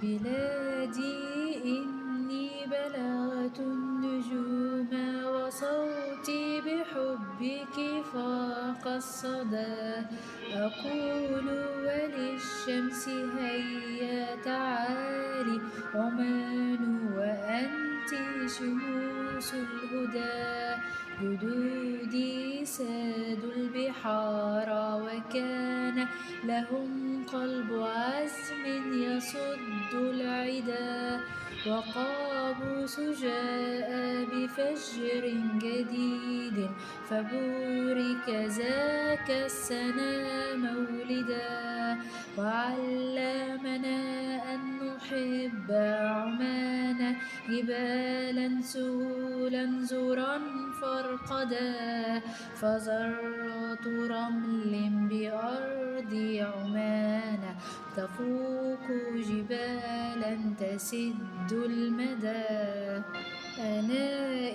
بلادي إني بلغت النجوم وصوتي بحبك فاق الصدى أقول وللشمس هيا تعالي عمان وأنت شموس الهدى جدودي سادوا البحار وكان لهم قلب عزم يصد العدا وقابوس جاء بفجر جديد فبورك ذاك السنا مولدا وعلمنا أن نحب عمان جبالا سهولا زرا فرقدا فذرات رمل بأرض عمان تفوق جبالا تسد المدى أنا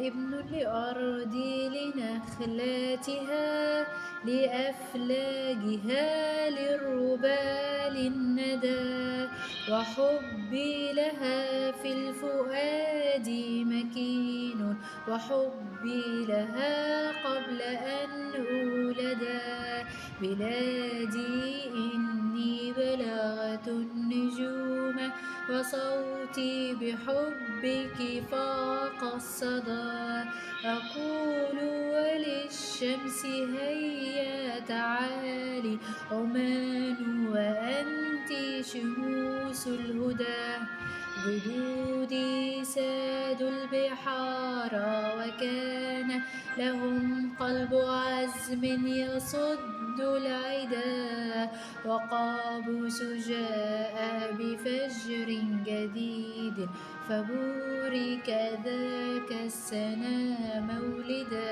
ابن لأرضي لنخلاتها لأفلاجها للربال الندى وحبي لها في الفؤاد مكين وحبي لها قبل أن أولدا بلادي إني بلغت النجوم وصوتي بحبك فاق الصدى أقول وللشمس هيا تعالي عمان وأنت شموس الهدى جدودي سادوا البحار وكان لهم قلب عزم يصد العدا وقابوس جاء بفجر جديد فبورك ذاك السنا مولدا